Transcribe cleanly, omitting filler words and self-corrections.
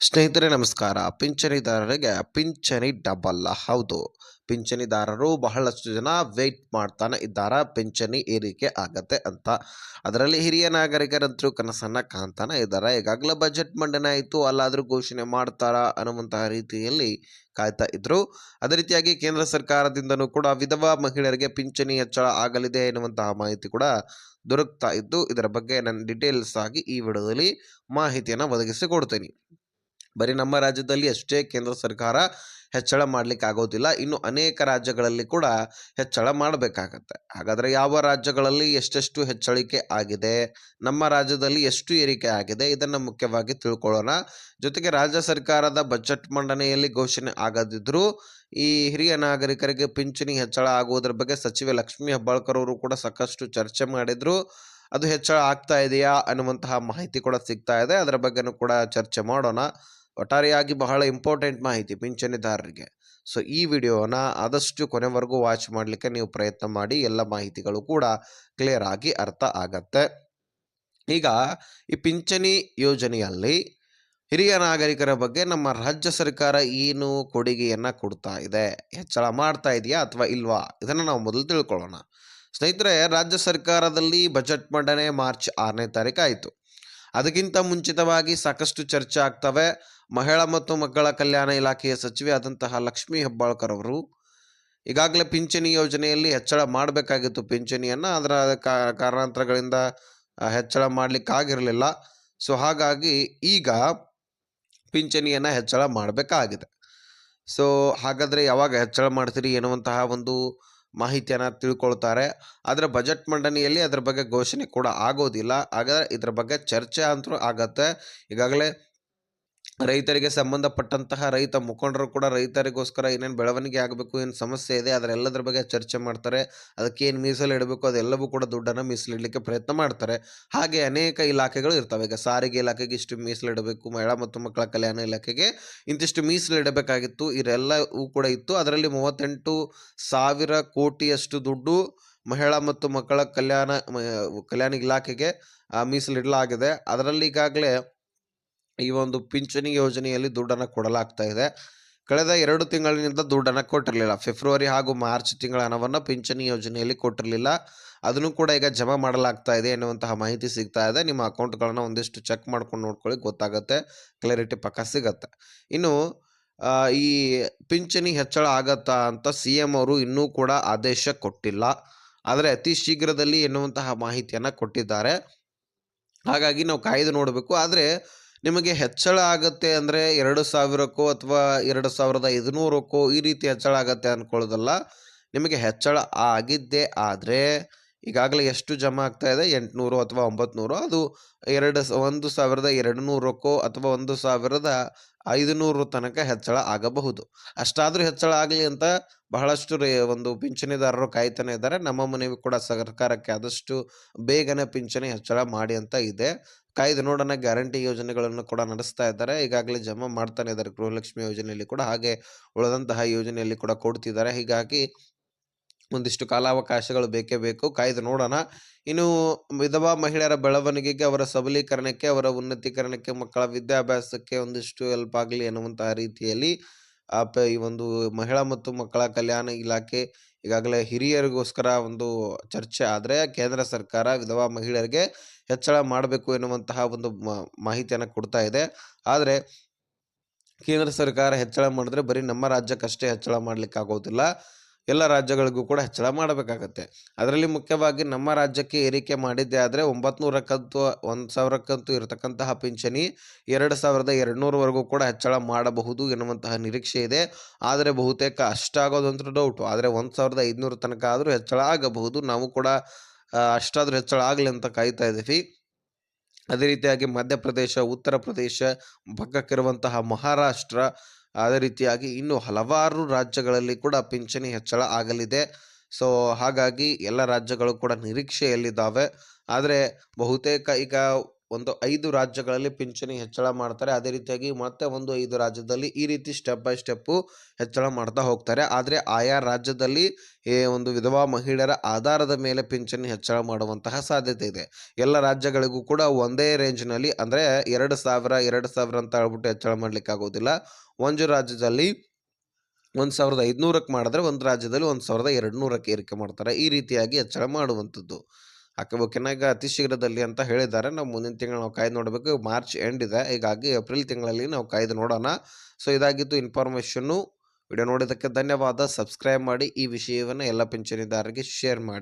ಸ್ನೇಹಿತರೆ ನಮಸ್ಕಾರ. ಪಿಂಚಣಿದಾರರಿಗೆ ಪಿಂಚಣಿ ಡಬಲ್. ಹೌದು, ಪಿಂಚಣಿದಾರರು ಬಹಳಷ್ಟು ಜನ ವೇಟ್ ಮಾಡ್ತಾನೆ ಇದ್ದಾರೆ ಪಿಂಚಣಿ ಏರಿಕೆ ಆಗತ್ತೆ ಅಂತ. ಅದರಲ್ಲಿ ಹಿರಿಯ ನಾಗರಿಕರಂತರೂ ಕನಸನ್ನ ಕಾಣ್ತಾನೆ ಇದ್ದಾರೆ. ಈಗಾಗಲೇ ಬಜೆಟ್ ಮಂಡನೆ ಆಯಿತು, ಅಲ್ಲಾದರೂ ಘೋಷಣೆ ಮಾಡ್ತಾರಾ ಅನ್ನುವಂತಹ ರೀತಿಯಲ್ಲಿ ಕಾಯ್ತಾ ಇದ್ರು. ಅದೇ ರೀತಿಯಾಗಿ ಕೇಂದ್ರ ಸರ್ಕಾರದಿಂದನೂ ಕೂಡ ವಿಧವಾ ಮಹಿಳೆಯರಿಗೆ ಪಿಂಚಣಿ ಹೆಚ್ಚಳ ಆಗಲಿದೆ ಎನ್ನುವಂತಹ ಮಾಹಿತಿ ಕೂಡ ದೊರಕ್ತಾ ಇದ್ದು, ಇದರ ಬಗ್ಗೆ ನಾನು ಡೀಟೇಲ್ಸ್ ಆಗಿ ಈ ವಿಡಿಯೋದಲ್ಲಿ ಮಾಹಿತಿಯನ್ನು ಒದಗಿಸಿಕೊಡ್ತೀನಿ. ಬರೀ ನಮ್ಮ ರಾಜ್ಯದಲ್ಲಿ ಅಷ್ಟೇ ಕೇಂದ್ರ ಸರ್ಕಾರ ಹೆಚ್ಚಳ ಮಾಡಲಿಕ್ಕೆ ಆಗೋದಿಲ್ಲ, ಇನ್ನು ಅನೇಕ ರಾಜ್ಯಗಳಲ್ಲಿ ಕೂಡ ಹೆಚ್ಚಳ ಮಾಡಬೇಕಾಗತ್ತೆ. ಹಾಗಾದರೆ ಯಾವ ರಾಜ್ಯಗಳಲ್ಲಿ ಎಷ್ಟೆಷ್ಟು ಹೆಚ್ಚಳಿಕೆ ಆಗಿದೆ, ನಮ್ಮ ರಾಜ್ಯದಲ್ಲಿ ಎಷ್ಟು ಏರಿಕೆ ಆಗಿದೆ, ಇದನ್ನು ಮುಖ್ಯವಾಗಿ ತಿಳ್ಕೊಳ್ಳೋಣ. ಜೊತೆಗೆ ರಾಜ್ಯ ಸರ್ಕಾರದ ಬಜೆಟ್ ಮಂಡನೆಯಲ್ಲಿ ಘೋಷಣೆ ಆಗದಿದ್ದರೂ ಈ ಹಿರಿಯ ನಾಗರಿಕರಿಗೆ ಪಿಂಚಣಿ ಹೆಚ್ಚಳ ಆಗುವುದರ ಬಗ್ಗೆ ಸಚಿವೆ ಲಕ್ಷ್ಮೀ ಹೆಬ್ಬಾಳ್ಕರ್ ಅವರು ಕೂಡ ಸಾಕಷ್ಟು ಚರ್ಚೆ ಮಾಡಿದ್ರು. ಅದು ಹೆಚ್ಚಳ ಆಗ್ತಾ ಇದೆಯಾ ಅನ್ನುವಂತಹ ಮಾಹಿತಿ ಕೂಡ ಸಿಗ್ತಾ ಇದೆ. ಅದರ ಬಗ್ಗೆನೂ ಕೂಡ ಚರ್ಚೆ ಮಾಡೋಣ. ಒಟ್ಟಾರೆಯಾಗಿ ಬಹಳ ಇಂಪಾರ್ಟೆಂಟ್ ಮಾಹಿತಿ ಪಿಂಚಣಿದಾರರಿಗೆ. ಸೊ ಈ ವಿಡಿಯೋನ ಆದಷ್ಟು ಕೊನೆವರೆಗೂ ವಾಚ್ ಮಾಡಲಿಕ್ಕೆ ನೀವು ಪ್ರಯತ್ನ ಮಾಡಿ, ಎಲ್ಲ ಮಾಹಿತಿಗಳು ಕೂಡ ಕ್ಲಿಯರ್ ಆಗಿ ಅರ್ಥ ಆಗತ್ತೆ. ಈಗ ಈ ಪಿಂಚಣಿ ಯೋಜನೆಯಲ್ಲಿ ಹಿರಿಯ ನಾಗರಿಕರ ಬಗ್ಗೆ ನಮ್ಮ ರಾಜ್ಯ ಸರ್ಕಾರ ಏನು ಕೊಡುಗೆಯನ್ನು ಕೊಡ್ತಾ ಇದೆ, ಹೆಚ್ಚಳ ಮಾಡ್ತಾ ಇದೆಯಾ ಅಥವಾ ಇಲ್ವಾ, ಇದನ್ನು ನಾವು ಮೊದಲು ತಿಳ್ಕೊಳ್ಳೋಣ. ಸ್ನೇಹಿತರೆ, ರಾಜ್ಯ ಸರ್ಕಾರದಲ್ಲಿ ಬಜೆಟ್ ಮಂಡನೆ ಮಾರ್ಚ್ 6ನೇ ತಾರೀಕು ಆಯಿತು. ಅದಕ್ಕಿಂತ ಮುಂಚಿತವಾಗಿ ಸಾಕಷ್ಟು ಚರ್ಚೆ ಆಗ್ತವೆ. ಮಹಿಳಾ ಮತ್ತು ಮಕ್ಕಳ ಕಲ್ಯಾಣ ಇಲಾಖೆಯ ಸಚಿವೆ ಆದಂತಹ ಲಕ್ಷ್ಮೀ ಹೆಬ್ಬಾಳ್ಕರ್ ಅವರು ಈಗಾಗಲೇ ಪಿಂಚಣಿ ಯೋಜನೆಯಲ್ಲಿ ಹೆಚ್ಚಳ ಮಾಡಬೇಕಾಗಿತ್ತು ಪಿಂಚಣಿಯನ್ನು, ಅದರ ಕಾರಣಾಂತರಗಳಿಂದ ಹೆಚ್ಚಳ ಮಾಡಲಿಕ್ಕಾಗಿರಲಿಲ್ಲ. ಸೊ ಹಾಗಾಗಿ ಈಗ ಪಿಂಚಣಿಯನ್ನು ಹೆಚ್ಚಳ ಮಾಡಬೇಕಾಗಿದೆ. ಸೊ ಹಾಗಾದರೆ ಯಾವಾಗ ಹೆಚ್ಚಳ ಮಾಡ್ತೀರಿ ಎನ್ನುವಂತಹ ಒಂದು ಮಾಹಿತಿಯನ್ನು ತಿಳ್ಕೊಳ್ತಾರೆ. ಆದರೆ ಬಜೆಟ್ ಮಂಡನೆಯಲ್ಲಿ ಅದರ ಬಗ್ಗೆ ಘೋಷಣೆ ಕೂಡ ಆಗೋದಿಲ್ಲ. ಆಗ ಇದರ ಬಗ್ಗೆ ಚರ್ಚೆ ಅಂತೂ ಆಗತ್ತೆ. ಈಗಾಗಲೇ ರೈತರಿಗೆ ಸಂಬಂಧಪಟ್ಟಂತಹ ರೈತ ಮುಖಂಡರು ಕೂಡ ರೈತರಿಗೋಸ್ಕರ ಏನೇನು ಬೆಳವಣಿಗೆ ಆಗಬೇಕು, ಏನು ಸಮಸ್ಯೆ ಇದೆ, ಅದರೆಲ್ಲದರ ಬಗ್ಗೆ ಚರ್ಚೆ ಮಾಡ್ತಾರೆ. ಅದಕ್ಕೆ ಏನು ಮೀಸಲು ಇಡಬೇಕು ಅದೆಲ್ಲವೂ ಕೂಡ ದುಡ್ಡನ್ನು ಮೀಸಲಿಡಲಿಕ್ಕೆ ಪ್ರಯತ್ನ ಮಾಡ್ತಾರೆ. ಹಾಗೆ ಅನೇಕ ಇಲಾಖೆಗಳು ಇರ್ತವೆ. ಈಗ ಸಾರಿಗೆ ಇಲಾಖೆಗೆ ಇಷ್ಟು ಮೀಸಲಿಡಬೇಕು, ಮಹಿಳಾ ಮತ್ತು ಮಕ್ಕಳ ಕಲ್ಯಾಣ ಇಲಾಖೆಗೆ ಇಂತಿಷ್ಟು ಮೀಸಲಿಡಬೇಕಾಗಿತ್ತು, ಇದೆಲ್ಲವೂ ಕೂಡ ಇತ್ತು. ಅದರಲ್ಲಿ 38,000 ಕೋಟಿಯಷ್ಟು ದುಡ್ಡು ಮಹಿಳಾ ಮತ್ತು ಮಕ್ಕಳ ಕಲ್ಯಾಣ ಇಲಾಖೆಗೆ ಮೀಸಲಿಡಲಾಗಿದೆ. ಅದರಲ್ಲಿ ಈಗಾಗಲೇ ಈ ಒಂದು ಪಿಂಚಣಿ ಯೋಜನೆಯಲ್ಲಿ ದುಡ್ಡನ್ನು ಕೊಡಲಾಗ್ತಾ ಇದೆ. ಕಳೆದ 2 ತಿಂಗಳಿನಿಂದ ದುಡ್ಡನ್ನು ಕೊಟ್ಟಿರಲಿಲ್ಲ. ಫೆಬ್ರವರಿ ಹಾಗೂ ಮಾರ್ಚ್ ತಿಂಗಳ ಹಣವನ್ನು ಪಿಂಚಣಿ ಯೋಜನೆಯಲ್ಲಿ ಕೊಟ್ಟಿರಲಿಲ್ಲ. ಅದನ್ನು ಕೂಡ ಈಗ ಜಮಾ ಮಾಡಲಾಗ್ತಾ ಇದೆ ಎನ್ನುವಂತಹ ಮಾಹಿತಿ ಸಿಗ್ತಾ ಇದೆ. ನಿಮ್ಮ ಅಕೌಂಟ್ಗಳನ್ನು ಒಂದಿಷ್ಟು ಚೆಕ್ ಮಾಡ್ಕೊಂಡು ನೋಡ್ಕೊಳ್ಳಿ, ಗೊತ್ತಾಗುತ್ತೆ, ಕ್ಲಾರಿಟಿ ಪಕ್ಕ ಸಿಗತ್ತೆ. ಇನ್ನು ಈ ಪಿಂಚಣಿ ಹೆಚ್ಚಳ ಆಗತ್ತಾ ಅಂತ CM ಅವರು ಇನ್ನೂ ಕೂಡ ಆದೇಶ ಕೊಟ್ಟಿಲ್ಲ. ಆದರೆ ಅತಿ ಶೀಘ್ರದಲ್ಲಿ ಎನ್ನುವಂತಹ ಮಾಹಿತಿಯನ್ನು ಕೊಟ್ಟಿದ್ದಾರೆ. ಹಾಗಾಗಿ ನಾವು ಕಾಯ್ದು ನೋಡಬೇಕು. ಆದರೆ ನಿಮಗೆ ಹೆಚ್ಚಳ ಆಗುತ್ತೆ ಅಂದರೆ 2,000ಕ್ಕೋ ಅಥವಾ 2,500ಕ್ಕೋ ಈ ರೀತಿ ಹೆಚ್ಚಳ ಆಗುತ್ತೆ ಅಂದ್ಕೊಳ್ಳೋದಲ್ಲ. ನಿಮಗೆ ಹೆಚ್ಚಳ ಆಗಿದ್ದೇ ಆದರೆ ಈಗಾಗಲೇ ಎಷ್ಟು ಜಮಾ ಆಗ್ತಾ ಇದೆ, 800 ಅಥವಾ 900, ಅದು 1,200ಕ್ಕೋ ಅಥವಾ 1,500 ತನಕ ಹೆಚ್ಚಳ ಆಗಬಹುದು. ಅಷ್ಟಾದರೂ ಹೆಚ್ಚಳ ಆಗಲಿ ಅಂತ ಬಹಳಷ್ಟು ಒಂದು ಪಿಂಚಣಿದಾರರು ಕಾಯ್ತಾನೆ ಇದ್ದಾರೆ. ನಮ್ಮ ಮನವಿ ಕೂಡ ಸರ್ಕಾರಕ್ಕೆ ಆದಷ್ಟು ಬೇಗನೆ ಪಿಂಚಣಿ ಹೆಚ್ಚಳ ಮಾಡಿ ಅಂತ ಇದೆ. ಕಾಯ್ದು ನೋಡೋಣ. ಗ್ಯಾರಂಟಿ ಯೋಜನೆಗಳನ್ನು ಕೂಡ ನಡೆಸ್ತಾ ಇದ್ದಾರೆ. ಈಗಾಗಲೇ ಜಮಾ ಮಾಡ್ತಾನೆ ಇದ್ದಾರೆ ಗೃಹಲಕ್ಷ್ಮಿ ಯೋಜನೆಯಲ್ಲಿ ಕೂಡ, ಹಾಗೆ ಉಳಿದಂತಹ ಯೋಜನೆಯಲ್ಲಿ ಕೂಡ ಕೊಡ್ತಿದ್ದಾರೆ. ಹೀಗಾಗಿ ಒಂದಿಷ್ಟು ಕಾಲಾವಕಾಶಗಳು ಬೇಕೇ ಬೇಕು, ಕಾಯ್ದು ನೋಡೋಣ. ಇನ್ನು ವಿಧವಾ ಮಹಿಳೆಯರ ಬೆಳವಣಿಗೆಗೆ, ಅವರ ಸಬಲೀಕರಣಕ್ಕೆ, ಅವರ ಉನ್ನತೀಕರಣಕ್ಕೆ, ಮಕ್ಕಳ ವಿದ್ಯಾಭ್ಯಾಸಕ್ಕೆ ಒಂದಿಷ್ಟು ಹೆಲ್ಪ್ ಆಗಲಿ ಎನ್ನುವಂತಹ ರೀತಿಯಲ್ಲಿ ಈ ಒಂದು ಮಹಿಳಾ ಮತ್ತು ಮಕ್ಕಳ ಕಲ್ಯಾಣ ಇಲಾಖೆ ಈಗಾಗಲೇ ಹಿರಿಯರಿಗೋಸ್ಕರ ಒಂದು ಚರ್ಚೆ ಆದರೆ ಕೇಂದ್ರ ಸರ್ಕಾರ ವಿಧವಾ ಮಹಿಳೆಯರಿಗೆ ಹೆಚ್ಚಳ ಮಾಡಬೇಕು ಎನ್ನುವಂತಹ ಒಂದು ಮಾಹಿತಿಯನ್ನು ಕೊಡ್ತಾ ಇದೆ. ಆದರೆ ಕೇಂದ್ರ ಸರ್ಕಾರ ಹೆಚ್ಚಳ ಮಾಡಿದ್ರೆ ಬರೀ ನಮ್ಮ ರಾಜ್ಯಕ್ಕಷ್ಟೇ ಹೆಚ್ಚಳ ಮಾಡಲಿಕ್ಕೆ ಆಗೋದಿಲ್ಲ, ಎಲ್ಲ ರಾಜ್ಯಗಳಿಗೂ ಕೂಡ ಹೆಚ್ಚಳ ಮಾಡಬೇಕಾಗತ್ತೆ. ಅದರಲ್ಲಿ ಮುಖ್ಯವಾಗಿ ನಮ್ಮ ರಾಜ್ಯಕ್ಕೆ ಏರಿಕೆ ಮಾಡಿದ್ದೇ ಆದರೆ 900ಕ್ಕಂತೂ 1,000ಕ್ಕಂತೂ ಇರತಕ್ಕಂತಹ ಪಿಂಚಣಿ 2,200ವರೆಗೂ ಕೂಡ ಹೆಚ್ಚಳ ಮಾಡಬಹುದು ಎನ್ನುವಂತಹ ನಿರೀಕ್ಷೆ ಇದೆ. ಆದರೆ ಬಹುತೇಕ ಅಷ್ಟಾಗೋದಂತೂ ಡೌಟು. ಆದರೆ 1,500 ತನಕ ಆದರೂ ಹೆಚ್ಚಳ ಆಗಬಹುದು. ನಾವು ಕೂಡ ಅಷ್ಟಾದರೂ ಹೆಚ್ಚಳ ಆಗಲಿ ಅಂತ ಕಾಯ್ತಾ ಇದ್ದೀವಿ. ಅದೇ ರೀತಿಯಾಗಿ ಮಧ್ಯಪ್ರದೇಶ, ಉತ್ತರ ಪ್ರದೇಶ, ಪಕ್ಕಕ್ಕಿರುವಂತಹ ಮಹಾರಾಷ್ಟ್ರ, ಅದೇ ರೀತಿಯಾಗಿ ಇನ್ನು ಹಲವಾರು ರಾಜ್ಯಗಳಲ್ಲಿ ಕೂಡ ಪಿಂಚಣಿ ಹೆಚ್ಚಳ ಆಗಲಿದೆ. ಸೊ ಹಾಗಾಗಿ ಎಲ್ಲ ರಾಜ್ಯಗಳು ಕೂಡ ನಿರೀಕ್ಷೆಯಲ್ಲಿದ್ದಾವೆ. ಆದರೆ ಬಹುತೇಕ ಈಗ ಒಂದು 5 ರಾಜ್ಯಗಳಲ್ಲಿ ಪಿಂಚಣಿ ಹೆಚ್ಚಳ ಮಾಡ್ತಾರೆ. ಅದೇ ರೀತಿಯಾಗಿ ಮತ್ತೆ ಒಂದು 5 ರಾಜ್ಯದಲ್ಲಿ ಈ ರೀತಿ ಸ್ಟೆಪ್ ಬೈ ಸ್ಟೆಪ್ಪು ಹೆಚ್ಚಳ ಮಾಡ್ತಾ ಹೋಗ್ತಾರೆ. ಆದರೆ ಆಯಾ ರಾಜ್ಯದಲ್ಲಿ ಒಂದು ವಿಧವಾ ಮಹಿಳೆಯರ ಆಧಾರದ ಮೇಲೆ ಪಿಂಚಣಿ ಹೆಚ್ಚಳ ಮಾಡುವಂತಹ ಸಾಧ್ಯತೆ ಇದೆ. ಎಲ್ಲ ರಾಜ್ಯಗಳಿಗೂ ಕೂಡ ಒಂದೇ ರೇಂಜ್‌ನಲ್ಲಿ ಅಂದರೆ 2000, 2000 ಅಂತ ಹೇಳ್ಬಿಟ್ಟು ಹೆಚ್ಚಳ ಮಾಡ್ಲಿಕ್ಕಾಗೋದಿಲ್ಲ. ಒಂದು ರಾಜ್ಯದಲ್ಲಿ 1500ಕ್ಕೆ ಮಾಡಿದ್ರೆ, ಒಂದು ರಾಜ್ಯದಲ್ಲಿ 1200ಕ್ಕೆ ಏರಿಕೆ ಮಾಡ್ತಾರೆ. ಈ ರೀತಿಯಾಗಿ ಹೆಚ್ಚಳ ಮಾಡುವಂಥದ್ದು. ಹಾಕಬೇಕೆನ್ನಾಗ ಅತಿ ಶೀಘ್ರದಲ್ಲಿ ಅಂತ ಹೇಳಿದ್ದಾರೆ. ನಾವು ಮುಂದಿನ ತಿಂಗಳು ನಾವು ಕಾಯ್ದು ನೋಡಬೇಕು. ಮಾರ್ಚ್ ಎಂಡ್ ಇದೆ. ಹೀಗಾಗಿ ಏಪ್ರಿಲ್ ತಿಂಗಳಲ್ಲಿ ನಾವು ಕಾಯ್ದು ನೋಡೋಣ. ಸೊ ಇದಾಗಿತ್ತು ಇನ್ಫಾರ್ಮೇಷನ್ನು. ವಿಡಿಯೋ ನೋಡಿದ್ದಕ್ಕೆ ಧನ್ಯವಾದ. ಸಬ್ಸ್ಕ್ರೈಬ್ ಮಾಡಿ. ಈ ವಿಷಯವನ್ನು ಎಲ್ಲ ಪಿಂಚಣಿದಾರರಿಗೆ ಶೇರ್ ಮಾಡಿ.